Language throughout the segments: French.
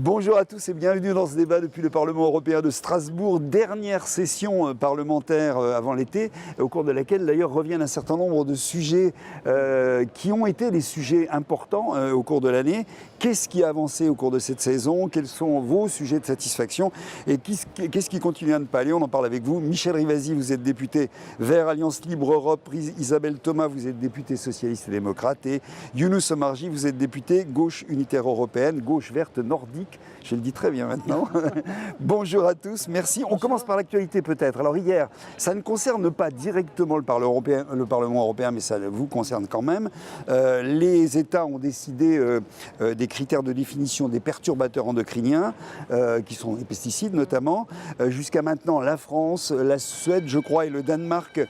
Bonjour à tous et bienvenue dans ce débat depuis le Parlement européen de Strasbourg. Dernière session parlementaire avant l'été, au cours de laquelle d'ailleurs reviennent un certain nombre de sujets qui ont été des sujets importants au cours de l'année. Qu'est-ce qui a avancé au cours de cette saison? Quels sont vos sujets de satisfaction? Et qu'est-ce qui continue à ne pas aller? On en parle avec vous. Michel Rivasi, vous êtes député Vert Alliance Libre Europe. Isabelle Thomas, vous êtes député socialiste et démocrate. Et Younous Omarji, vous êtes député Gauche Unitaire Européenne, Gauche Verte Nordique. Je le dis très bien maintenant. Bonjour à tous, merci. On commence par l'actualité peut-être. Alors hier, ça ne concerne pas directement le Parlement européen, mais ça vous concerne quand même. Les États ont décidé des critères de définition des perturbateurs endocriniens, qui sont les pesticides notamment. Jusqu'à maintenant, la France, la Suède, je crois, et le Danemark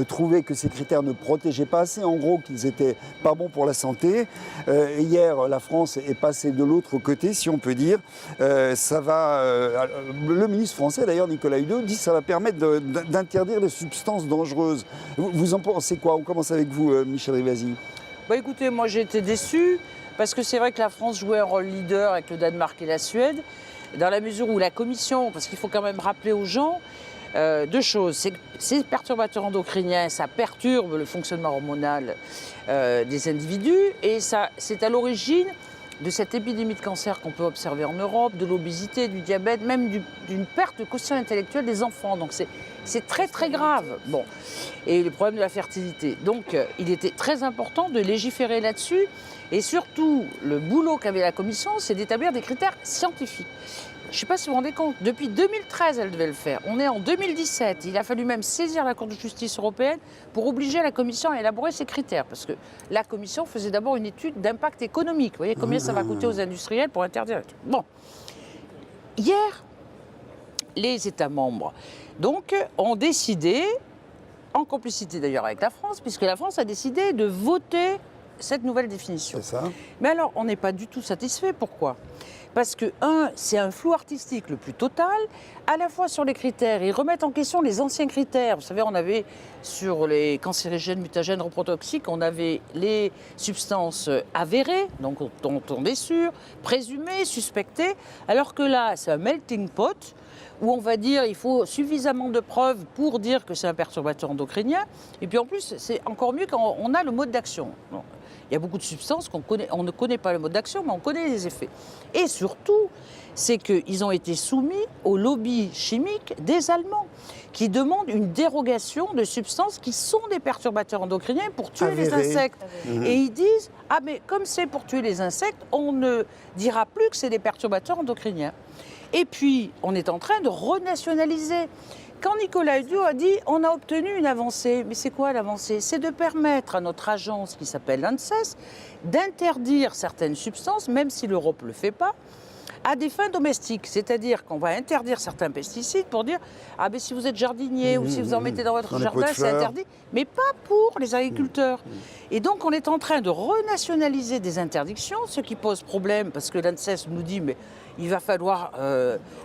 trouvaient que ces critères ne protégeaient pas assez, en gros qu'ils n'étaient pas bons pour la santé. Hier, la France est passée de l'autre côté, si on peut dire. Le ministre français, d'ailleurs, Nicolas Hulot, dit que ça va permettre d'interdire les substances dangereuses. Vous en pensez quoi? On commence avec vous, Michel Rivasi. Écoutez, moi j'ai été déçue, parce que c'est vrai que la France jouait un rôle leader avec le Danemark et la Suède, dans la mesure où la Commission, parce qu'il faut quand même rappeler aux gens, deux choses, c'est que ces perturbateurs endocriniens, ça perturbe le fonctionnement hormonal des individus, et c'est à l'origine de cette épidémie de cancer qu'on peut observer en Europe, de l'obésité, du diabète, même d'une perte de quotient intellectuel des enfants. Donc c'est très très grave. Bon. Et le problème de la fertilité. Donc il était très important de légiférer là-dessus. Et surtout, le boulot qu'avait la Commission, c'est d'établir des critères scientifiques. Je ne sais pas si vous vous rendez compte, depuis 2013, elle devait le faire. On est en 2017. Il a fallu même saisir la Cour de justice européenne pour obliger la Commission à élaborer ces critères. Parce que la Commission faisait d'abord une étude d'impact économique. Vous voyez combien ça va coûter aux industriels pour interdire. Bon. Hier, les États membres donc, ont décidé, en complicité d'ailleurs avec la France, puisque la France a décidé de voter cette nouvelle définition. C'est ça. Mais alors, on n'est pas du tout satisfait. Pourquoi ? Parce que, c'est un flou artistique le plus total, à la fois sur les critères. Ils remettent en question les anciens critères. Vous savez, on avait sur les cancérigènes, mutagènes, reprotoxiques, on avait les substances avérées, donc dont on est sûr, présumées, suspectées, alors que là, c'est un melting pot, où on va dire il faut suffisamment de preuves pour dire que c'est un perturbateur endocrinien. Et puis en plus, c'est encore mieux quand on a le mode d'action. Bon. Il y a beaucoup de substances on ne connaît pas le mode d'action, mais on connaît les effets. Et surtout, c'est qu'ils ont été soumis au lobby chimique des Allemands, qui demandent une dérogation de substances qui sont des perturbateurs endocriniens pour tuer les insectes. Et ils disent, ah mais comme c'est pour tuer les insectes, on ne dira plus que c'est des perturbateurs endocriniens. Et puis, on est en train de renationaliser. Quand Nicolas Hulot a dit on a obtenu une avancée, mais c'est quoi l'avancée? C'est de permettre à notre agence qui s'appelle l'ANSES d'interdire certaines substances, même si l'Europe ne le fait pas, à des fins domestiques. C'est-à-dire qu'on va interdire certains pesticides pour dire ah ben si vous êtes jardinier ou si vous en mettez dans votre jardin, c'est interdit, mais pas pour les agriculteurs. Et donc on est en train de renationaliser des interdictions, ce qui pose problème parce que l'ANSES nous dit mais il va falloir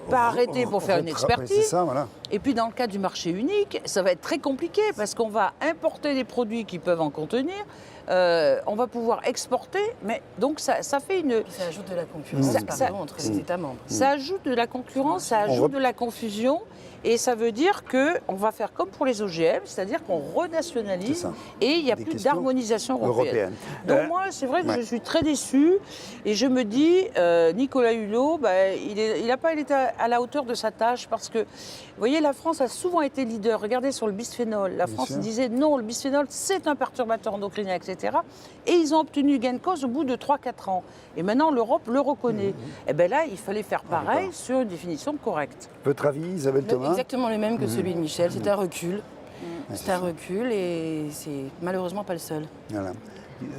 pas arrêter pour faire une expertise. Ça, voilà. Et puis dans le cas du marché unique, ça va être très compliqué parce qu'on va importer des produits qui peuvent en contenir, on va pouvoir exporter, mais donc ça fait une... Ça ajoute de la concurrence entre les États membres. Ça ajoute de la concurrence, ça ajoute de la confusion. Et ça veut dire qu'on va faire comme pour les OGM, c'est-à-dire qu'on renationalise et il n'y a plus d'harmonisation européenne. Donc moi, c'est vrai que je suis très déçue et je me dis, Nicolas Hulot, il n'a pas été à la hauteur de sa tâche parce que, vous voyez, la France a souvent été leader. Regardez sur le bisphénol. La France disait non, le bisphénol, c'est un perturbateur endocrinien, etc. Et ils ont obtenu gain de cause au bout de 3-4 ans. Et maintenant, l'Europe le reconnaît. Et bien là, il fallait faire pareil sur une définition correcte. Votre avis, Isabelle Thomas? Exactement le même que celui de Michel. C'est un recul. C'est un recul et c'est malheureusement pas le seul. Voilà.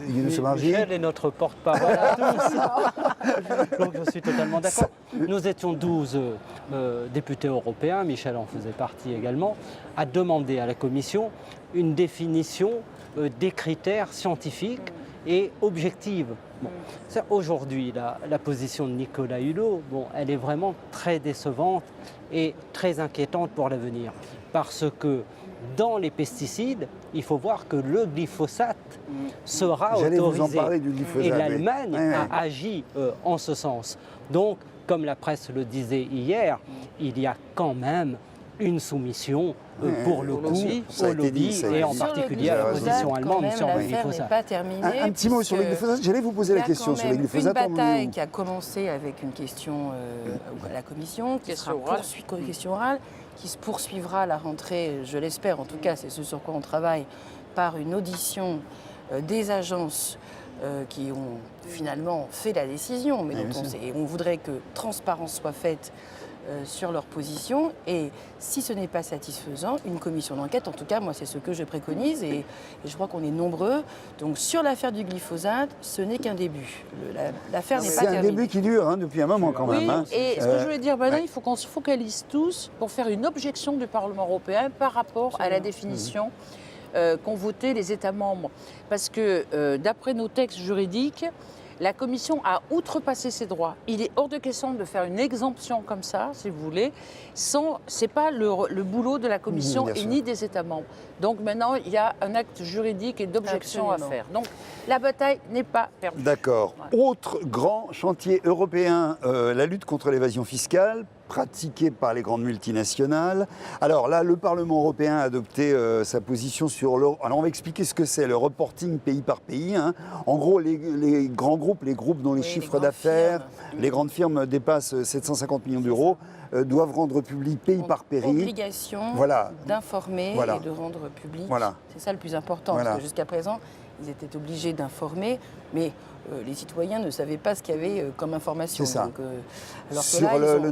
Michel est notre porte-parole à tous. Donc je suis totalement d'accord. Nous étions 12 députés européens, Michel en faisait partie également, à demander à la Commission une définition des critères scientifiques et objective. Bon, aujourd'hui, la position de Nicolas Hulot, elle est vraiment très décevante et très inquiétante pour l'avenir. Parce que dans les pesticides, il faut voir que le glyphosate sera autorisé. Vous en parler du glyphosate. Et l'Allemagne a agi en ce sens. Donc, comme la presse le disait hier, il y a quand même une soumission pour le coup ça a au été lobby dit, ça a été et en dit. particulier à la position allemande sur le L'affaire n'est glyphosate. pas terminée. Un petit mot sur le glyphosate. J'allais vous poser la question sur le glyphosate. Une bataille qui a commencé avec une question à la commission, question orale, qui se poursuivra à la rentrée, je l'espère en tout cas, c'est ce sur quoi on travaille, par une audition des agences qui ont finalement fait la décision, mais dont on voudrait que transparence soit faite sur leur position, et si ce n'est pas satisfaisant, une commission d'enquête, en tout cas moi c'est ce que je préconise, et je crois qu'on est nombreux. Donc sur l'affaire du glyphosate, ce n'est qu'un début. L'affaire n'est pas terminée. C'est un début qui dure depuis un moment quand même. Oui, et ce que je voulais dire maintenant, il faut qu'on se focalise tous pour faire une objection du Parlement européen par rapport à la définition qu'ont voté les États membres. Parce que d'après nos textes juridiques, la Commission a outrepassé ses droits. Il est hors de question de faire une exemption comme ça, si vous voulez. Ce n'est pas le boulot de la Commission et ni des États membres. Donc maintenant, il y a un acte juridique et d'objection à faire. Donc la bataille n'est pas perdue. D'accord. Ouais. Autre grand chantier européen, la lutte contre l'évasion fiscale, pratiquée par les grandes multinationales. Alors là, le Parlement européen a adopté sa position sur le... Alors on va expliquer ce que c'est, le reporting pays par pays. En gros, les grands groupes, les groupes dont les chiffres d'affaires, les grandes firmes dépassent 750 millions d'euros, doivent rendre public pays par pays. Obligation d'informer et de rendre public. C'est ça le plus important, parce que jusqu'à présent, ils étaient obligés d'informer, mais les citoyens ne savaient pas ce qu'il y avait comme information. C'est ça. Donc, alors sur que là, le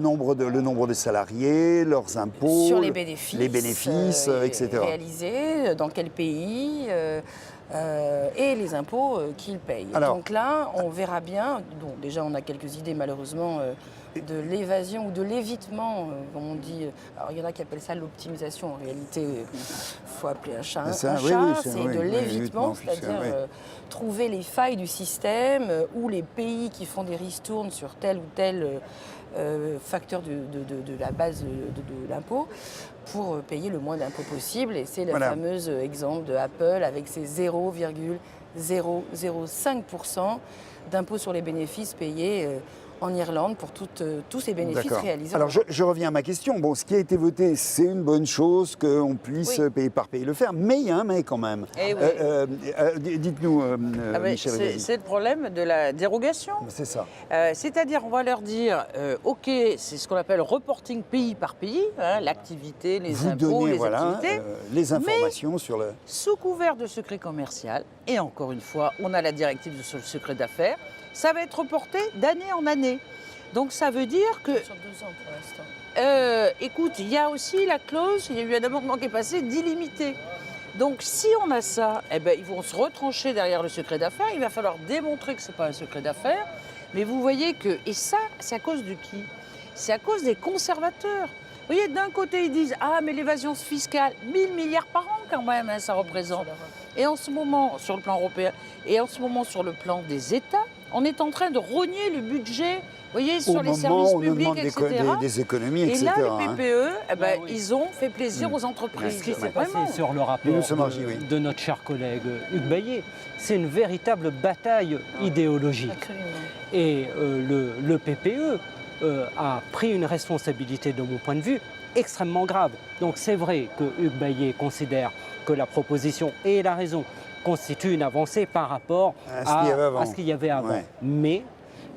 nombre de salariés, leurs impôts, sur les bénéfices etc. réalisés, dans quel pays, et les impôts qu'ils payent. Alors, donc là, on verra bien, bon, déjà on a quelques idées malheureusement de l'évasion ou de l'évitement, comme on dit. Alors il y en a qui appellent ça l'optimisation, en réalité il faut appeler un chat un chat, c'est de l'évitement, c'est-à-dire trouver les failles du système ou les pays qui font des ristournes sur tel ou tel facteur de la base de l'impôt pour payer le moins d'impôts possible. Et c'est le fameux exemple de Apple avec ses 0,005% d'impôts sur les bénéfices payés en Irlande pour tous ces bénéfices réalisés. Alors je reviens à ma question. Bon, ce qui a été voté, c'est une bonne chose qu'on puisse pays par pays le faire, mais il y a un mais quand même. Dites-nous, Michel. C'est le problème de la dérogation. C'est ça. C'est-à-dire, on va leur dire, OK, c'est ce qu'on appelle reporting pays par pays, l'activité, les impôts, les activités. Les informations sur le... Sous couvert de secret commercial, et encore une fois, on a la directive sur le secret d'affaires, ça va être reporté d'année en année. Donc ça veut dire que... Sur 2 ans pour l'instant. Écoute, il y a aussi la clause, il y a eu un amendement qui est passé, d'illimité. Donc si on a ça, ils vont se retrancher derrière le secret d'affaires, il va falloir démontrer que ce n'est pas un secret d'affaires. Mais vous voyez que... Et ça, c'est à cause de qui? C'est à cause des conservateurs. Vous voyez, d'un côté, ils disent « Ah, mais l'évasion fiscale, 1000 milliards par an quand même, ça représente. » Et en ce moment, sur le plan européen, et en ce moment, sur le plan des États, on est en train de rogner le budget, vous voyez, sur les services publics, etc. Des économies, etc. Et là, les PPE, ils ont fait plaisir aux entreprises. Ce qui s'est passé sur le rapport de notre cher collègue Hugues Bayet, c'est une véritable bataille idéologique. Absolument. Et le PPE a pris une responsabilité, de mon point de vue, extrêmement grave. Donc c'est vrai que Hugues Bayet considère que la proposition, et il a raison, constitue une avancée par rapport à ce qu'il y avait avant. Ouais. Mais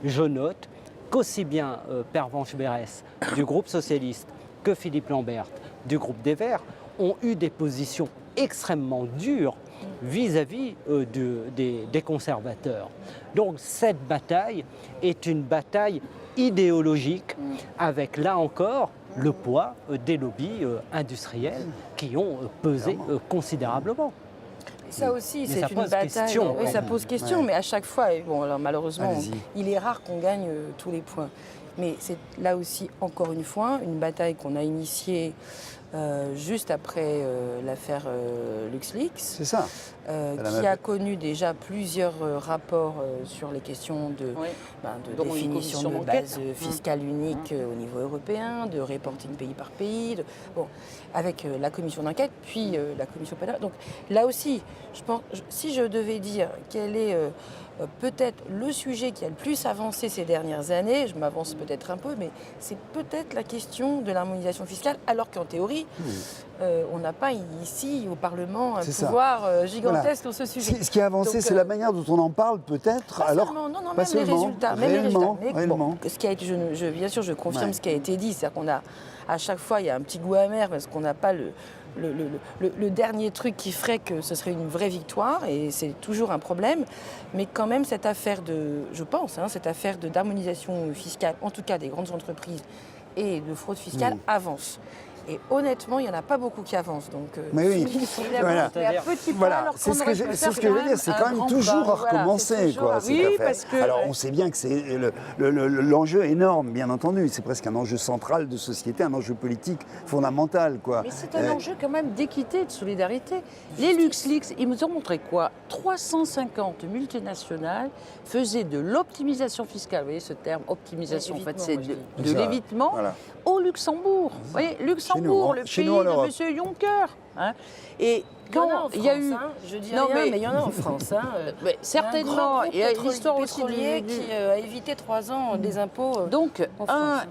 je note qu'aussi bien Pervenche Berès du groupe socialiste que Philippe Lambert du groupe des Verts ont eu des positions extrêmement dures vis-à-vis des conservateurs. Donc cette bataille est une bataille idéologique avec, là encore, le poids des lobbies industriels qui ont pesé considérablement. Ça aussi, c'est une bataille. Oui, ça pose question, mais à chaque fois, bon, alors malheureusement, il est rare qu'on gagne tous les points. Mais c'est là aussi, encore une fois, une bataille qu'on a initiée juste après l'affaire LuxLeaks. C'est ça. Qui a connu déjà plusieurs rapports sur les questions de définition de base fiscale unique au niveau européen, de reporting pays par pays, avec la commission d'enquête, puis la commission pénale. Donc là aussi, je pense, si je devais dire quel est peut-être le sujet qui a le plus avancé ces dernières années, je m'avance peut-être un peu, mais c'est peut-être la question de l'harmonisation fiscale, alors qu'en théorie, on n'a pas ici au Parlement un pouvoir gigantesque sur ce sujet. Ce qui a avancé, c'est la manière dont on en parle peut-être. Même les résultats. Réellement. Ce qui a été, bien sûr, je confirme ce qui a été dit, c'est-à-dire qu'on a à chaque fois il y a un petit goût amer parce qu'on n'a pas le dernier truc qui ferait que ce serait une vraie victoire, et c'est toujours un problème. Mais quand même, cette affaire cette affaire d'harmonisation fiscale, en tout cas des grandes entreprises et de fraude fiscale, avance. Et honnêtement, il n'y en a pas beaucoup qui avancent. Donc, mais oui, voilà. C'est ce que je veux dire, c'est quand même toujours à recommencer. Alors on sait bien que c'est l'enjeu énorme, bien entendu. C'est presque un enjeu central de société, un enjeu politique fondamental. Mais c'est un enjeu quand même d'équité, de solidarité. Les LuxLeaks, ils nous ont montré quoi ? 350 multinationales faisaient de l'optimisation fiscale. Vous voyez ce terme, optimisation, en fait, c'est de l'évitement au Luxembourg. Vous voyez, Luxembourg, le pays de M. Juncker. Et quand il y a eu... Je dis rien, mais il y en a en France. Mais certainement, il y a l'histoire aussi qui a évité 3 ans des impôts. Donc,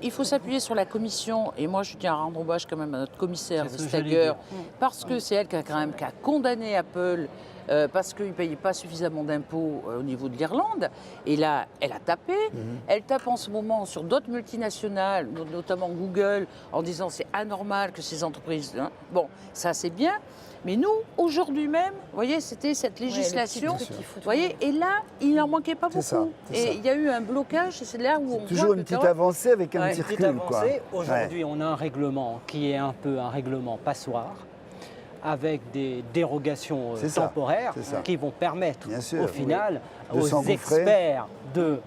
il faut s'appuyer sur la commission, et moi je tiens à rendre hommage quand même à notre commissaire Vestager, parce que c'est elle qui a condamné Apple parce qu'il ne payait pas suffisamment d'impôts au niveau de l'Irlande. Et là, elle a tapé. Elle tape en ce moment sur d'autres multinationales, notamment Google, en disant c'est anormal que ces entreprises... Bon, ça c'est bien. Mais nous, aujourd'hui même, vous voyez, c'était cette législation. Vous voyez, et là, il n'en manquait pas beaucoup. Et il y a eu un blocage, et c'est là où on toujours une petite avancée avec un petit recul. Aujourd'hui, on a un règlement qui est un peu un règlement passoire, avec des dérogations temporaires qui vont permettre au final aux experts de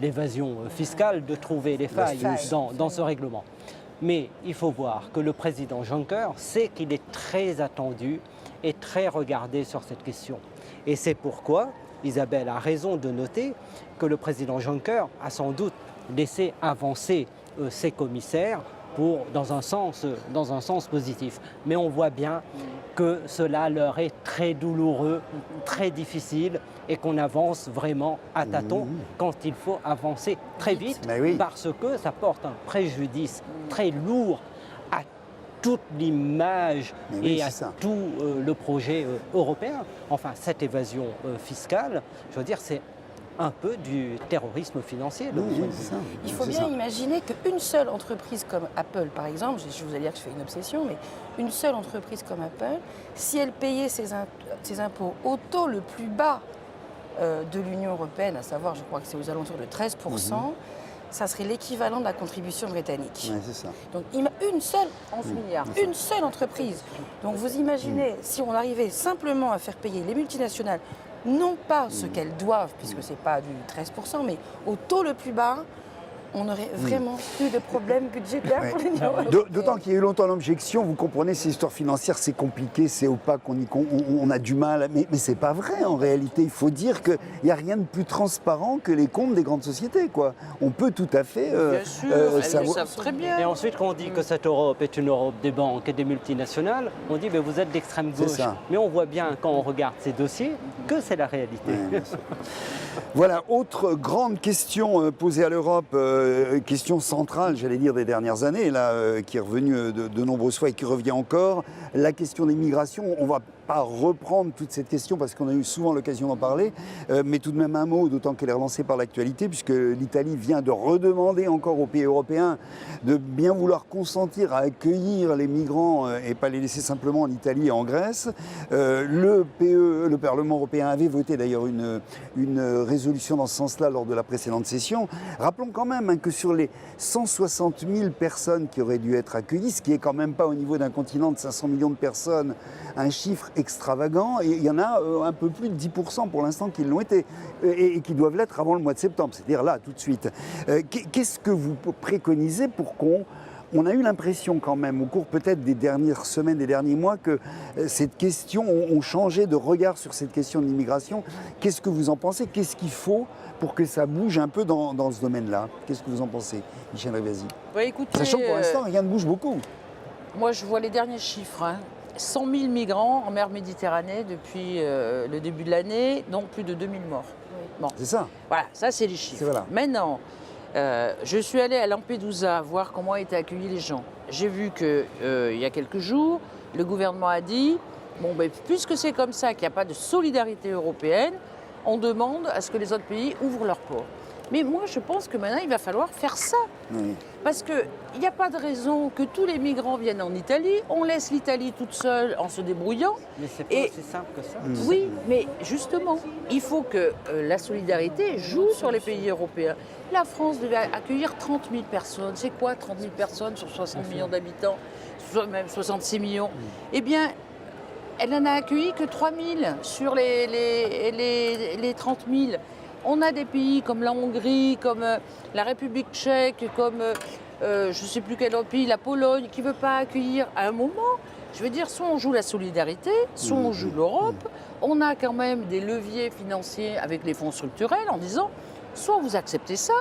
l'évasion fiscale de trouver les failles dans ce règlement. Mais il faut voir que le président Juncker sait qu'il est très attendu et très regardé sur cette question. Et c'est pourquoi Isabelle a raison de noter que le président Juncker a sans doute laissé avancer ses commissaires dans un sens positif. Mais on voit bien que cela leur est très douloureux, très difficile, et qu'on avance vraiment à tâtons quand il faut avancer très vite, parce que ça porte un préjudice très lourd à toute l'image et à tout le projet européen. Enfin, cette évasion fiscale, je veux dire, c'est un peu du terrorisme financier. Il faut bien imaginer qu'une seule entreprise comme Apple, par exemple, je vous allais dire que je fais une obsession, mais une seule entreprise comme Apple, si elle payait ses impôts au taux le plus bas de l'Union européenne, à savoir, je crois que c'est aux alentours de 13%, ça serait l'équivalent de la contribution britannique. Ouais, c'est ça. Donc une seule, 11 milliards. Une seule entreprise. Donc vous imaginez, si on arrivait simplement à faire payer les multinationales, non pas ce qu'elles doivent, puisque ce n'est pas du 13%, mais au taux le plus bas, on aurait vraiment plus de problèmes budgétaires pour l'Union européenne. D'autant qu'il y a eu longtemps l'objection, vous comprenez, ces histoires financières, c'est compliqué, c'est opaque, on a du mal. Mais ce n'est pas vrai en réalité. Il faut dire qu'il n'y a rien de plus transparent que les comptes des grandes sociétés, quoi. On peut tout à fait... Bien sûr, elles le savent très bien. Et ensuite, quand on dit que cette Europe est une Europe des banques et des multinationales, on dit vous êtes d'extrême gauche. Mais on voit bien, quand on regarde ces dossiers, que c'est la réalité. Voilà, autre grande question posée à l'Europe, question centrale, j'allais dire, des dernières années, là, qui est revenue de nombreuses fois et qui revient encore, la question des migrations. On va pas reprendre toute cette question parce qu'on a eu souvent l'occasion d'en parler, mais tout de même un mot, d'autant qu'elle est relancée par l'actualité, puisque l'Italie vient de redemander encore aux pays européens de bien vouloir consentir à accueillir les migrants et pas les laisser simplement en Italie et en Grèce. Le PE, le Parlement européen, avait voté d'ailleurs une résolution dans ce sens-là lors de la précédente session. Rappelons quand même que sur les 160 000 personnes qui auraient dû être accueillies, ce qui est quand même pas au niveau d'un continent de 500 millions de personnes, un chiffre extravagant, et il y en a un peu plus de 10% pour l'instant qui l'ont été et qui doivent l'être avant le mois de septembre, c'est-à-dire là, tout de suite. Qu'est-ce que vous préconisez pour qu'on On a eu l'impression quand même, au cours peut-être des dernières semaines, des derniers mois, que cette question, on changeait de regard sur cette question de l'immigration. Qu'est-ce que vous en pensez? Qu'est-ce qu'il faut pour que ça bouge un peu dans ce domaine-là? Qu'est-ce que vous en pensez, Michel Rivasi? Écoutez, Sachant que pour l'instant, rien ne bouge beaucoup. moi, je vois les derniers chiffres. 100 000 migrants en mer Méditerranée depuis le début de l'année, donc plus de 2000 morts. Bon. C'est ça. Voilà, ça c'est les chiffres. Voilà. Maintenant, je suis allée à Lampedusa voir comment étaient accueillis les gens. J'ai vu qu'il y a quelques jours, le gouvernement a dit, puisque c'est comme ça qu'il n'y a pas de solidarité européenne, on demande à ce que les autres pays ouvrent leurs ports. Mais moi, je pense que maintenant, il va falloir faire ça. Oui. Parce qu'il n'y a pas de raison que tous les migrants viennent en Italie, on laisse l'Italie toute seule en se débrouillant. Mais c'est pas aussi simple que ça. Oui, mais justement, il faut que la solidarité joue sur les pays européens. La France devait accueillir 30 000 personnes. C'est quoi 30 000 personnes sur 60 millions d'habitants, même 66 millions? Eh bien, elle n'en a accueilli que 3 000 sur les 30 000. On a des pays comme la Hongrie, comme la République tchèque, comme je ne sais plus quel autre pays, la Pologne, qui ne veut pas accueillir à un moment. Je veux dire, soit on joue la solidarité, soit on joue l'Europe. On a quand même des leviers financiers avec les fonds structurels en disant, soit vous acceptez ça,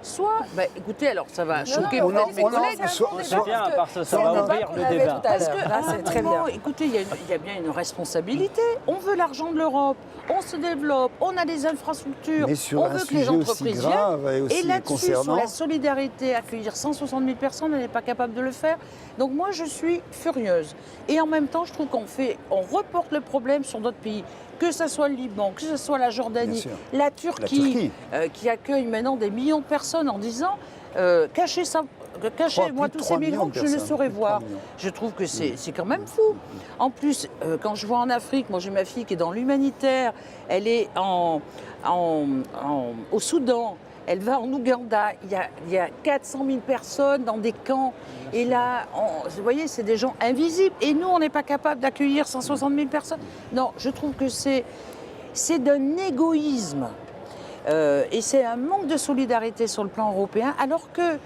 soit, écoutez, alors ça va choquer mes collègues. C'est bien, parce que ça va ouvrir le débat. Parce que, c'est très bien. Écoutez, il y a bien une responsabilité. On veut l'argent de l'Europe, on se développe, on a des infrastructures, Mais sur on un veut que les sujet aussi entreprises grave et viennent. aussi Et là-dessus, sur concernant... la solidarité, accueillir 160 000 personnes, elle n'est pas capable de le faire. Donc moi, je suis furieuse. Et en même temps, je trouve on reporte le problème sur d'autres pays. Que ce soit le Liban, que ce soit la Jordanie, la Turquie. Qui accueille maintenant des millions de personnes en disant cachez-moi tous ces migrants que je ne saurais voir. Je trouve que c'est quand même fou. En plus, quand je vois en Afrique, moi j'ai ma fille qui est dans l'humanitaire, elle est au Soudan, elle va en Ouganda, il y a 400 000 personnes dans des camps. Et là, vous voyez, c'est des gens invisibles. Et nous, on n'est pas capable d'accueillir 160 000 personnes. Non, je trouve que c'est d'un égoïsme. Et c'est un manque de solidarité sur le plan européen, alors que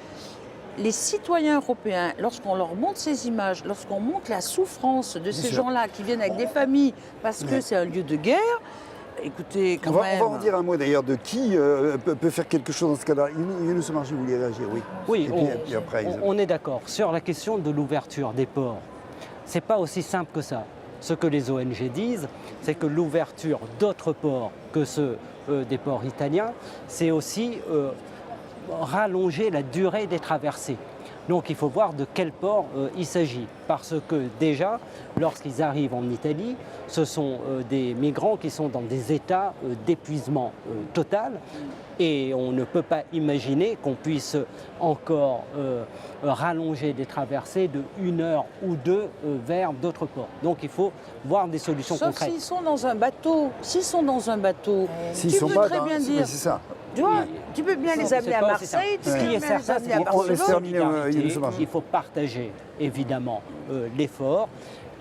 les citoyens européens, lorsqu'on leur montre ces images, lorsqu'on montre la souffrance de ces gens-là qui viennent avec des familles parce que c'est un lieu de guerre, écoutez, quand même... On va en dire un mot d'ailleurs de qui peut faire quelque chose dans ce cas-là. Younous Omarjee, vous voulez réagir, oui. Oui, et puis après, on est d'accord. Sur la question de l'ouverture des ports, c'est pas aussi simple que ça. Ce que les ONG disent, c'est que l'ouverture d'autres ports que ceux des ports italiens, c'est aussi rallonger la durée des traversées. Donc il faut voir de quel port il s'agit. Parce que déjà, lorsqu'ils arrivent en Italie, ce sont des migrants qui sont dans des états d'épuisement total. Et on ne peut pas imaginer qu'on puisse encore rallonger des traversées de 1 heure ou 2 vers d'autres ports. Donc il faut voir des solutions concrètes. Sauf s'ils sont dans un bateau. S'ils sont dans un bateau, tu peux très bien dire... C'est ça. Tu vois, tu peux bien les amener à Marseille, tu peux bien les amener à Barcelone. Il faut partager évidemment l'effort.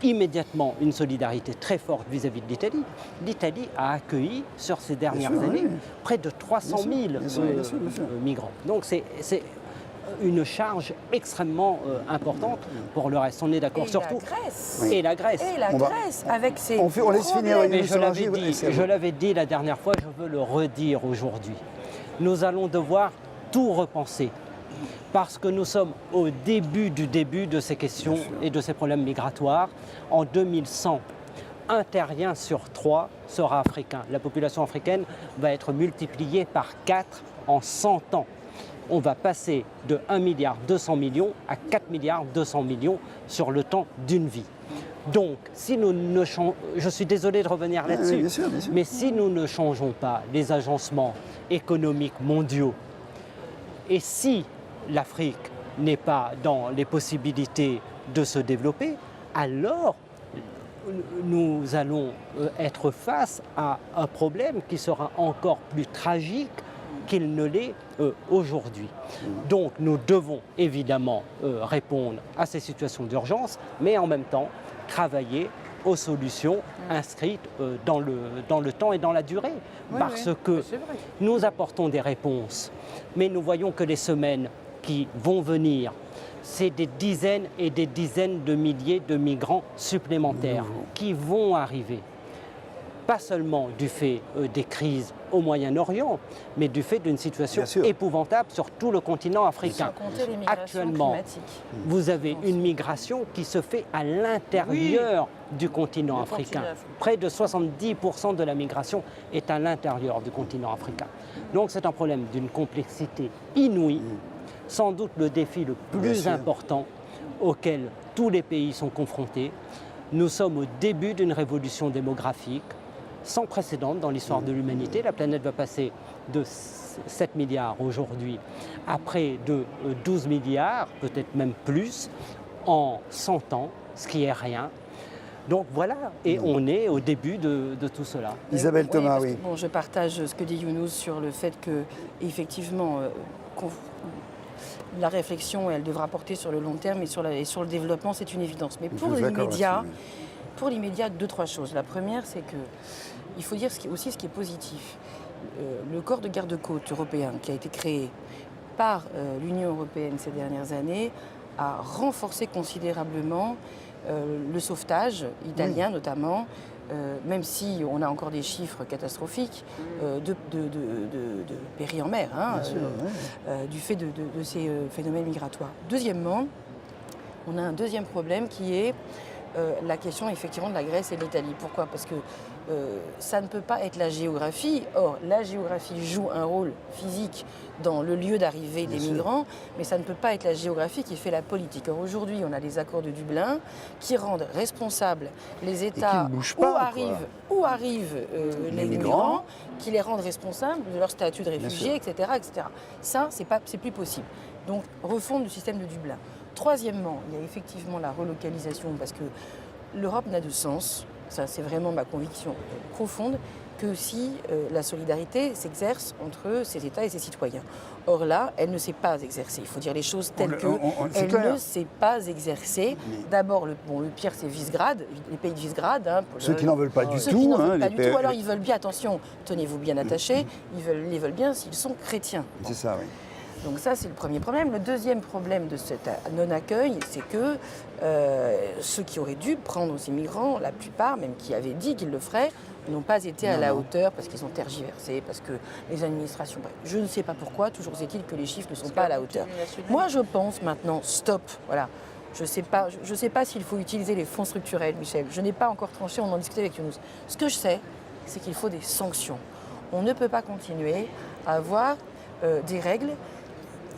Immédiatement une solidarité très forte vis-à-vis de l'Italie. L'Italie a accueilli sur ces dernières années près de 300 000 migrants. Donc c'est une charge extrêmement importante pour le reste. On est d'accord surtout. Et la Grèce. Et la Grèce, avec ses... On laisse finir. Mais je l'avais dit la dernière fois, je veux le redire aujourd'hui. Nous allons devoir tout repenser. Parce que nous sommes au début de ces questions et de ces problèmes migratoires. En 2100, un terrien sur 3 sera africain. La population africaine va être multipliée par 4 en 100 ans. On va passer de 1,2 milliard à 4,2 milliard sur le temps d'une vie. Donc, si nous ne changeons, je suis désolé de revenir là-dessus, bien sûr. Mais si nous ne changeons pas les agencements économiques mondiaux, et si l'Afrique n'est pas dans les possibilités de se développer, alors nous allons être face à un problème qui sera encore plus tragique qu'il ne l'est aujourd'hui. Donc nous devons évidemment répondre à ces situations d'urgence, mais en même temps travailler aux solutions inscrites dans le temps et dans la durée. Parce que nous apportons des réponses, mais nous voyons que les semaines qui vont venir c'est des dizaines et des dizaines de milliers de migrants supplémentaires qui vont arriver. Pas seulement du fait des crises au Moyen-Orient, mais du fait d'une situation épouvantable sur tout le continent africain. Sans compter les migrations Actuellement, climatiques. vous avez une migration qui se fait à l'intérieur du continent africain. Près de 70% de la migration est à l'intérieur du continent africain. Donc c'est un problème d'une complexité inouïe, sans doute le défi le plus important auquel tous les pays sont confrontés. Nous sommes au début d'une révolution démographique sans précédent dans l'histoire de l'humanité. La planète va passer de 7 milliards aujourd'hui à près de 12 milliards, peut-être même plus, en 100 ans, ce qui est rien. Donc voilà, et on est au début de tout cela. Isabelle Thomas, oui. Bon, je partage ce que dit Younous sur le fait que, effectivement, la réflexion, elle devra porter sur le long terme et sur le développement, c'est une évidence. Mais pour l'immédiat, 2-3 choses. La première, c'est que il faut dire aussi ce qui est positif. Le corps de garde-côte européen qui a été créé par l'Union européenne ces dernières années a renforcé considérablement le sauvetage italien notamment, même si on a encore des chiffres catastrophiques de péris en mer, du fait de ces phénomènes migratoires. Deuxièmement, on a un deuxième problème qui est la question effectivement de la Grèce et de l'Italie. Pourquoi ? Parce que ça ne peut pas être la géographie. Or, la géographie joue un rôle physique dans le lieu d'arrivée des migrants, mais ça ne peut pas être la géographie qui fait la politique. Or, aujourd'hui, on a les accords de Dublin qui rendent responsables les États où arrivent les migrants, qui les rendent responsables de leur statut de réfugié, etc., etc. Ça, c'est plus possible. Donc, refonte du système de Dublin. Troisièmement, il y a effectivement la relocalisation, parce que l'Europe n'a de sens, ça c'est vraiment ma conviction profonde, que si la solidarité s'exerce entre ses États et ses citoyens. Or là, elle ne s'est pas exercée. Il faut dire les choses telles que elle ne s'est pas exercée. D'abord, le pire, c'est Visegrad, les pays de Visegrad. Ceux qui n'en veulent pas du tout. Ceux qui n'en veulent pas du tout. Alors ils veulent bien, attention, tenez-vous bien attachés, ils les veulent bien s'ils sont chrétiens. C'est ça, oui. Donc ça, c'est le premier problème. Le deuxième problème de cet non-accueil, c'est que ceux qui auraient dû prendre ces migrants, la plupart, même qui avaient dit qu'ils le feraient, n'ont pas été à la hauteur parce qu'ils ont tergiversé, parce que les administrations... Bref, je ne sais pas pourquoi, toujours est-il que les chiffres ne sont pas à la hauteur. Moi, je pense maintenant, stop, voilà. Je ne sais pas s'il faut utiliser les fonds structurels, Michel. Je n'ai pas encore tranché, on en discutait avec Younous. Ce que je sais, c'est qu'il faut des sanctions. On ne peut pas continuer à avoir des règles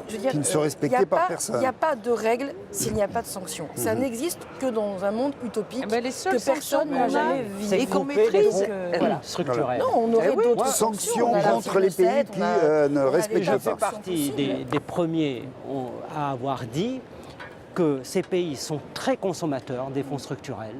qui ne se respectaient par personne. Il n'y a pas de règles s'il n'y a pas de sanctions. Ça n'existe que dans un monde utopique que personne n'a jamais vu. Et qu'on maîtrise structurel. Non, on aurait d'autres sanctions contre les pays qui ne respectent pas. Je fais partie des premiers à avoir dit que ces pays sont très consommateurs des fonds structurels.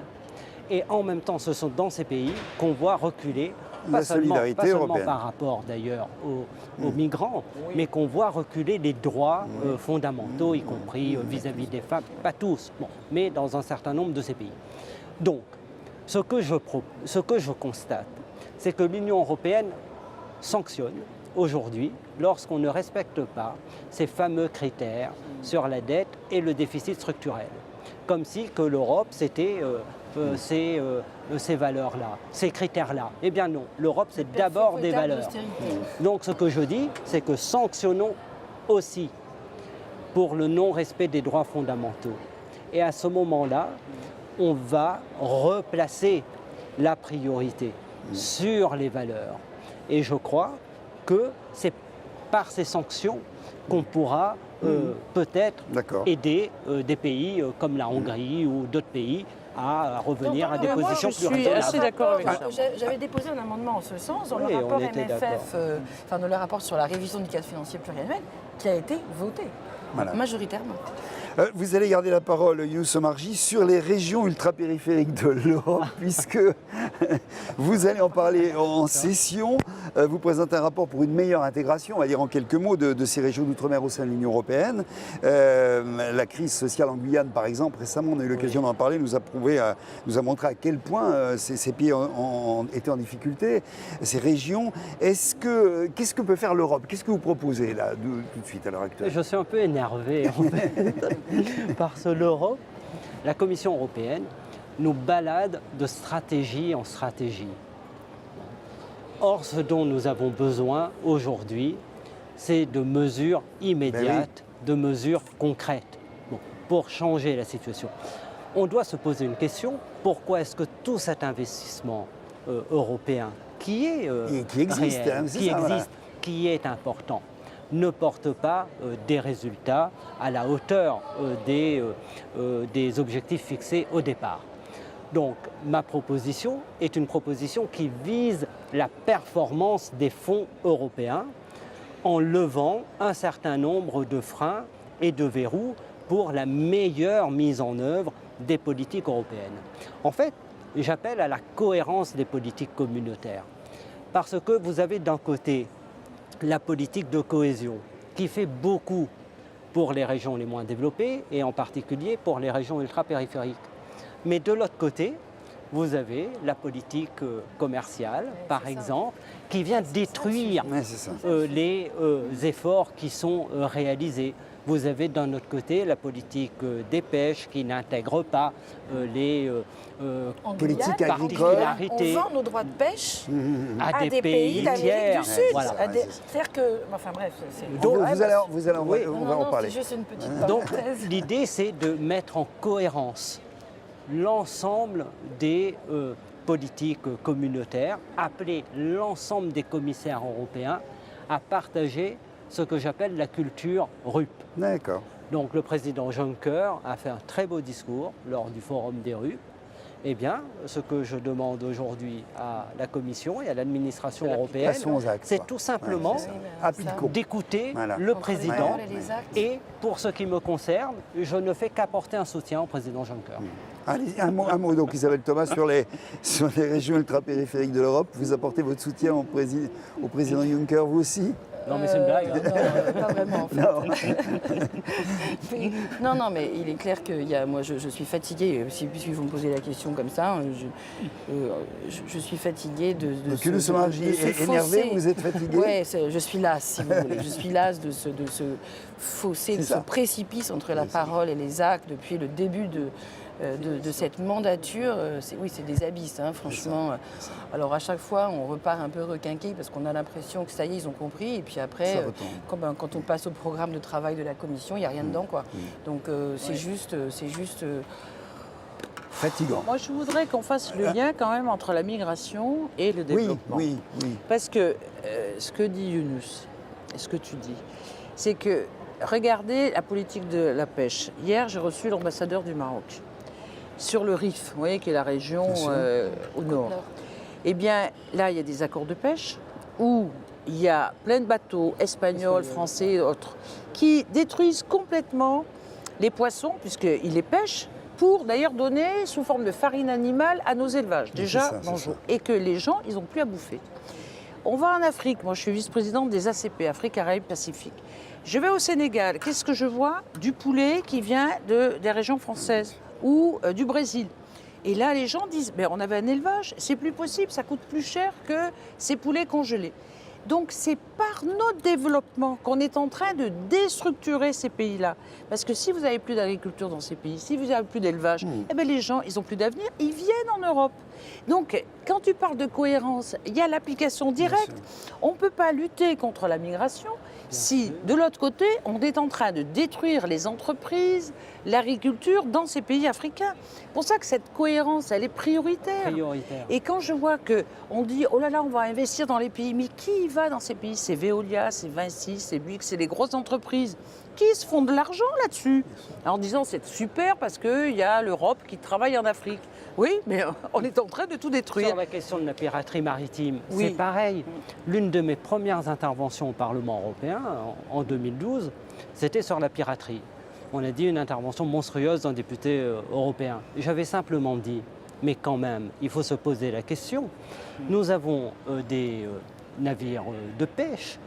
Et en même temps, ce sont dans ces pays qu'on voit reculer pas seulement par rapport d'ailleurs aux migrants, mais qu'on voit reculer les droits fondamentaux, y compris vis-à-vis des femmes, pas tous, mais dans un certain nombre de ces pays. Donc, ce que je constate, c'est que l'Union européenne sanctionne aujourd'hui lorsqu'on ne respecte pas ces fameux critères sur la dette et le déficit structurel. Comme si que l'Europe, c'était ces valeurs-là, ces critères-là. Eh bien non, l'Europe, c'est d'abord des valeurs. Donc ce que je dis, c'est que sanctionnons aussi pour le non-respect des droits fondamentaux. Et à ce moment-là, on va replacer la priorité sur les valeurs. Et je crois que c'est par ces sanctions qu'on pourra peut-être aider des pays comme la Hongrie ou d'autres pays à revenir à des positions plus raisonnables. Je suis assez d'accord avec ça. J'avais déposé un amendement en ce sens dans le rapport MFF, dans le rapport sur la révision du cadre financier pluriannuel, qui a été voté majoritairement. Vous allez garder la parole, Younous Omarjee, sur les régions ultra-périphériques de l'Europe, puisque vous allez en parler en session. Vous présentez un rapport pour une meilleure intégration, on va dire en quelques mots, de ces régions d'outre-mer au sein de l'Union européenne. La crise sociale en Guyane, par exemple, récemment, on a eu l'occasion d'en parler, nous a montré à quel point ces pays étaient en difficulté, ces régions. Qu'est-ce que peut faire l'Europe ? Qu'est-ce que vous proposez là, tout de suite, à l'heure actuelle ? Je suis un peu énervé, en fait. Parce que l'Europe, la Commission européenne, nous balade de stratégie en stratégie. Or, ce dont nous avons besoin aujourd'hui, c'est de mesures immédiates, de mesures concrètes pour changer la situation. On doit se poser une question, pourquoi est-ce que tout cet investissement européen qui est qui existe, réel, qui est important, ne porte pas des résultats à la hauteur des objectifs fixés au départ. Donc ma proposition est une proposition qui vise la performance des fonds européens en levant un certain nombre de freins et de verrous pour la meilleure mise en œuvre des politiques européennes. En fait, j'appelle à la cohérence des politiques communautaires. Parce que vous avez d'un côté la politique de cohésion qui fait beaucoup pour les régions les moins développées et en particulier pour les régions ultra-périphériques. Mais de l'autre côté, vous avez la politique commerciale, par exemple, qui vient détruire les efforts qui sont réalisés. Vous avez d'un autre côté la politique des pêches qui n'intègre pas les politiques agricoles. On vend nos droits de pêche à des pays d'Amérique du Sud. Voilà. C'est-à-dire que, enfin bref, Donc, on va en parler. C'est juste une petite Donc parenthèse. l'idée c'est de mettre en cohérence l'ensemble des politiques communautaires, appeler l'ensemble des commissaires européens à partager ce que j'appelle la culture RUP. D'accord. Donc le président Juncker a fait un très beau discours lors du forum des RUP. Eh bien, ce que je demande aujourd'hui à la Commission et à l'administration européenne, c'est tout simplement d'écouter le président. Et pour ce qui me concerne, je ne fais qu'apporter un soutien au président Juncker. Allez, un mot donc, Isabelle Thomas, sur les régions ultra-périphériques de l'Europe. Vous apportez votre soutien au président Juncker, vous aussi? Non, mais c'est une blague. Non, pas vraiment, en fait. Non, mais il est clair que moi, je suis fatiguée, puisque vous me posez la question comme ça, je suis fatiguée de que nous sommes énervés, vous êtes fatiguée? Oui, je suis lasse, si vous voulez. Je suis lasse de ce fossé, de ce précipice entre la parole et les actes depuis le début de cette mandature. C'est des abysses, hein, franchement. Alors à chaque fois, on repart un peu requinqué parce qu'on a l'impression que ça y est, ils ont compris. Et puis après, quand on passe au programme de travail de la Commission, il n'y a rien dedans, quoi. Donc c'est juste fatigant. Moi, je voudrais qu'on fasse le lien quand même entre la migration et le développement. Oui. Parce que ce que dit Younous, et ce que tu dis, c'est que regardez la politique de la pêche. Hier, j'ai reçu l'ambassadeur du Maroc sur le Rif, vous voyez, qui est la région au nord. Eh bien, là, il y a des accords de pêche où il y a plein de bateaux espagnols, français et autres qui détruisent complètement les poissons, puisqu'ils les pêchent, pour d'ailleurs donner sous forme de farine animale à nos élevages. Déjà, bonjour. Et que les gens, ils n'ont plus à bouffer. On va en Afrique. Moi, je suis vice-présidente des ACP, Afrique, Caraïbes, Pacifique. Je vais au Sénégal. Qu'est-ce que je vois? Du poulet qui vient des régions françaises ou du Brésil. Et là, les gens disent, on avait un élevage, c'est plus possible, ça coûte plus cher que ces poulets congelés. Donc c'est par notre développement qu'on est en train de déstructurer ces pays-là. Parce que si vous n'avez plus d'agriculture dans ces pays, si vous n'avez plus d'élevage, les gens, ils n'ont plus d'avenir, ils viennent en Europe. Donc quand tu parles de cohérence, il y a l'application directe. On ne peut pas lutter contre la migration si, de l'autre côté, on est en train de détruire les entreprises, l'agriculture dans ces pays africains. C'est pour ça que cette cohérence, elle est prioritaire. Et quand je vois qu'on dit, oh là là, on va investir dans les pays, mais qui va dans ces pays? C'est Veolia, c'est Vinci, c'est Bouygues, c'est les grosses entreprises qui se font de l'argent là-dessus. En disant, c'est super parce qu'il y a l'Europe qui travaille en Afrique. Oui, mais on est en train de tout détruire. Sur la question de la piraterie maritime, c'est pareil. L'une de mes premières interventions au Parlement européen, en 2012, c'était sur la piraterie. On a dit une intervention monstrueuse d'un député européen. J'avais simplement dit, mais quand même, il faut se poser la question. Nous avons des navires de pêche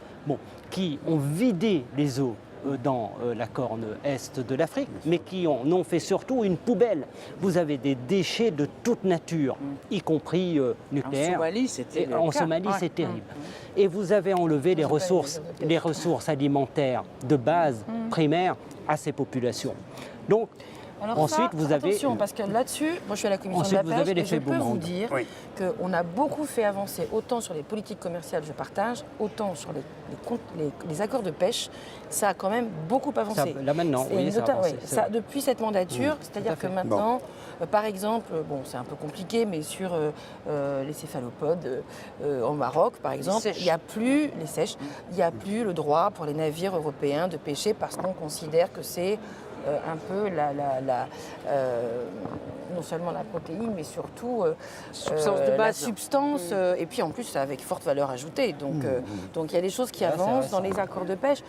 qui ont vidé les eaux dans la corne est de l'Afrique, mais qui en ont fait surtout une poubelle. Vous avez des déchets de toute nature, y compris nucléaires. En Somalie, c'est terrible. Et vous avez enlevé les ressources alimentaires de base, primaires, à ces populations. Donc, Alors ensuite, vous avez... attention, parce que là-dessus, moi je suis à la commission Ensuite, de vous la avez pêche, et je l'effet peux vous boomerang. dire Oui. qu'on a beaucoup fait avancer, autant sur les politiques commerciales, je partage, autant sur les accords de pêche, ça a quand même beaucoup avancé. Là maintenant, Et oui, ça a avancé, c'est vrai. depuis cette mandature, c'est-à-dire tout à que fait. maintenant, par exemple, bon c'est un peu compliqué, mais sur les céphalopodes en Maroc, par exemple, sèches. il n'y a plus les sèches, il n'y a plus le droit pour les navires européens de pêcher parce qu'on considère que c'est un peu non seulement la protéine, mais surtout Substance de la base. substance, et puis en plus c'est avec forte valeur ajoutée. Donc il y a des choses qui avancent dans les accords de pêche.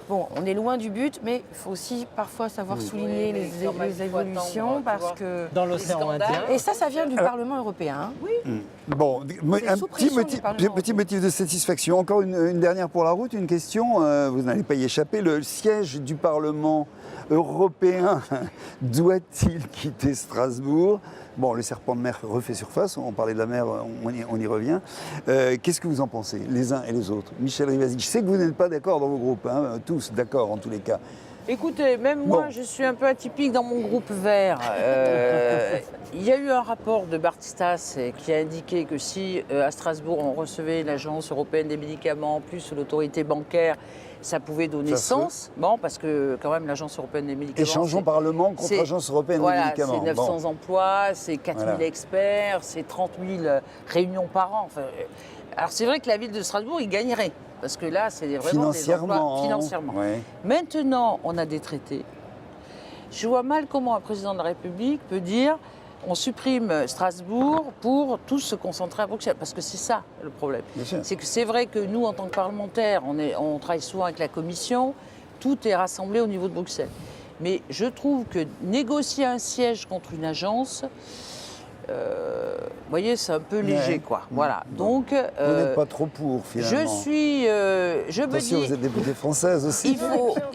Bon, on est loin du but, mais il faut aussi parfois savoir souligner Oui, mais quand même, les il faut évolutions attendre, tu parce vois. que... Dans l'océan scandales. Indien, Et ça vient du Parlement européen. hein. Bon, un sous petit pression du Parlement motif de satisfaction. Encore une dernière pour la route, une question, vous n'allez pas y échapper. Le siège du Parlement européen doit-il quitter Strasbourg? Bon, le serpent de mer refait surface, on parlait de la mer, on y revient. Qu'est-ce que vous en pensez, les uns et les autres? Michel Rivasi, je sais que vous n'êtes pas d'accord dans vos groupes, hein, tous d'accord en tous les cas. Écoutez, même moi, Bon. je suis un peu atypique dans mon groupe vert. Il y a eu un rapport de Bart Stas qui a indiqué que si à Strasbourg on recevait l'Agence européenne des médicaments plus l'autorité bancaire, ça pouvait donner Ça se sens. Bon, parce que quand même l'Agence européenne des médicaments... Échangeons Parlement contre c'est- Agence européenne des Voilà, médicaments. c'est 900 Bon. emplois, c'est 4000 Voilà. experts, c'est 30 000 réunions par an. Enfin, alors c'est vrai que la ville de Strasbourg, il gagnerait. Parce que là, c'est vraiment des emplois financièrement. Ouais. Maintenant, on a des traités. Je vois mal comment un président de la République peut dire on supprime Strasbourg pour tous se concentrer à Bruxelles. Parce que c'est ça le problème. Bien sûr. C'est que c'est vrai que nous, en tant que parlementaires, on travaille souvent avec la Commission, tout est rassemblé au niveau de Bruxelles. Mais je trouve que négocier un siège contre une agence, vous voyez, c'est un peu léger, Ouais. quoi. Voilà. Bon. Donc, Vous n'êtes pas trop pour, finalement. je me Attention, dis, vous êtes députée française aussi.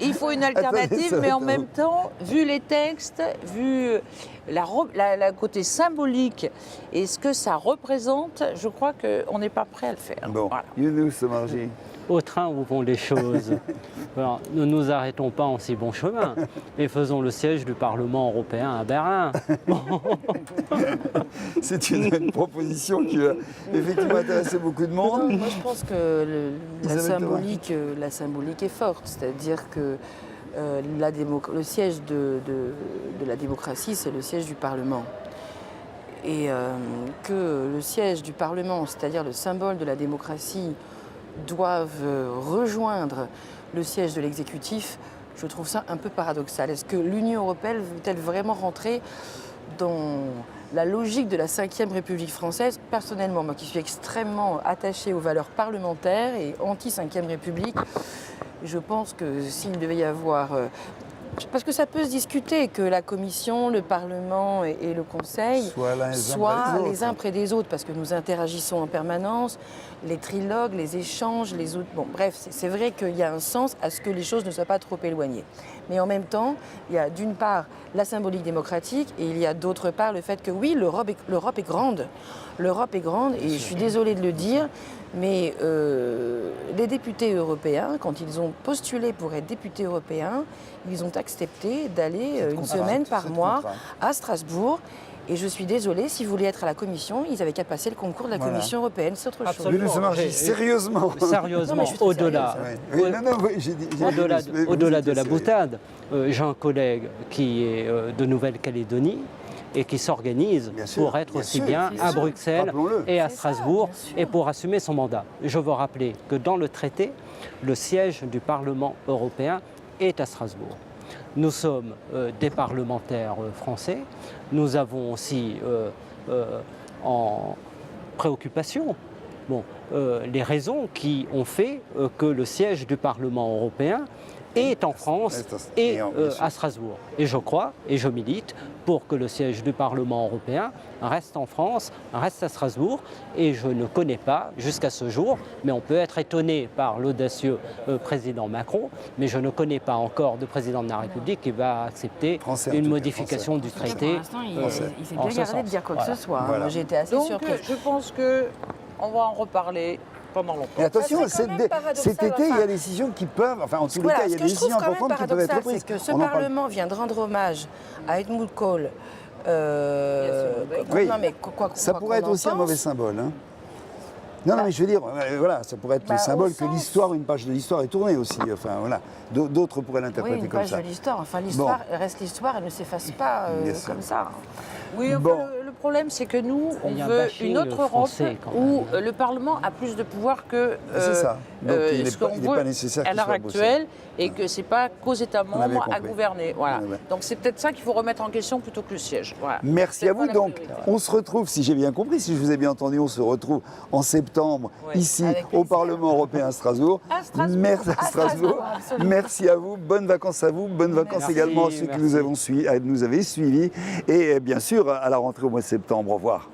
il faut une alternative, Attendez, ça mais va en être- même temps, vu les textes, vu la côté symbolique et ce que ça représente, je crois qu'on n'est pas prêt à le faire. Bon, Voilà. Younous, Margie. au train où vont les choses. Alors, ne nous arrêtons pas en si bon chemin et faisons le siège du Parlement européen à Berlin. C'est une proposition qui a effectivement intéressé beaucoup de Non, monde. moi je pense que la Isabelle symbolique est forte, c'est-à-dire que le siège de la démocratie, c'est le siège du Parlement. Et que le siège du Parlement, c'est-à-dire le symbole de la démocratie, doivent rejoindre le siège de l'exécutif, je trouve ça un peu paradoxal. Est-ce que l'Union européenne veut-elle vraiment rentrer dans la logique de la Ve République française? Personnellement, moi qui suis extrêmement attachée aux valeurs parlementaires et anti-Ve République, je pense que s'il devait y avoir... parce que ça peut se discuter que la Commission, le Parlement et le Conseil soient les uns près des autres, parce que nous interagissons en permanence, les trilogues, les échanges, les autres... Bon, bref, c'est vrai qu'il y a un sens à ce que les choses ne soient pas trop éloignées. Mais en même temps, il y a d'une part la symbolique démocratique et il y a d'autre part le fait que oui, l'Europe est grande. L'Europe est grande et je suis désolée de le dire, mais les députés européens, quand ils ont postulé pour être députés européens, ils ont accepté d'aller une semaine par mois à Strasbourg. Et je suis désolée, s'ils voulaient être à la Commission, ils avaient qu'à passer le concours de la Voilà. Commission européenne, c'est autre chose. Absolument. Younous, Margie, sérieusement. Sérieusement, Non, mais je suis très au-delà. sérieuse, Oui, non, oui, j'ai dit- Au-delà mais vous au-delà étiez de la sérieux. boutade, j'ai un collègue qui est de Nouvelle-Calédonie et qui s'organise Bien sûr, pour être bien aussi sûr, bien bien à sûr. Bruxelles Rappelons-le. et à C'est ça, Strasbourg bien sûr. et pour assumer son mandat. Je veux rappeler que dans le traité, le siège du Parlement européen est à Strasbourg. Nous sommes des parlementaires français. Nous avons aussi en préoccupation les raisons qui ont fait que le siège du Parlement européen est en France et bien sûr. à Strasbourg. Et je crois, et je milite, pour que le siège du Parlement européen reste en France, reste à Strasbourg. Et je ne connais pas, jusqu'à ce jour, mais on peut être étonné par l'audacieux président Macron, mais je ne connais pas encore de président de la République qui va accepter Français, en tout une cas, modification du En tout cas, traité. pour l'instant, il s'est en bien ce gardé de sens. dire quoi que Voilà. ce soit. Voilà. Moi, j'ai été assez Donc, surprise. je pense qu'on va en reparler pendant longtemps. Et attention, Ça serait quand même paradoxal, cet été, il y a enfin. des décisions qui peuvent, enfin en tous les Voilà, cas, il y a ce des que je trouve décisions quand même importantes qui peuvent être paradoxal, prises. c'est que ce On en parle. Parlement vient de rendre hommage à Edmund Cole. Oui. Non, mais quoi Ça qu'on pourrait être en aussi un pense, mauvais symbole. Hein. Non, mais je veux dire, voilà, ça pourrait être le au symbole que sens- l'histoire, une page de l'histoire est tournée aussi. Enfin, voilà. D'autres pourraient Oui, l'interpréter une comme page ça. de l'histoire. Enfin, l'histoire reste l'histoire, elle ne s'efface pas Bien sûr. comme ça. Oui, enfin, Bon. le problème, c'est que nous, on Il y a un veut bashing une autre Europe français, quand même. où le Parlement a plus de pouvoir que C'est ça. Donc, il n'est ce pas- qu'on il n'est pas veut nécessaire à qu'il l'heure soit bossé. actuelle et que c'est pas qu'aux États On avait membres à compris. gouverner. Voilà. Ouais. Donc c'est peut-être ça qu'il faut remettre en question plutôt que le siège. Voilà. Merci C'est à pas vous. la Donc, priorité. on se retrouve, si j'ai bien compris, si je vous ai bien entendu, on se retrouve en septembre, Ouais, ici, avec au plaisir. Parlement européen à Strasbourg. À Strasbourg. Merci à À Strasbourg. Strasbourg, absolument. Merci à vous. Bonnes vacances à vous. Bonnes vacances Merci, également à ceux qui merci. nous avez suivis. Et bien sûr, à la rentrée au mois de septembre. Au revoir.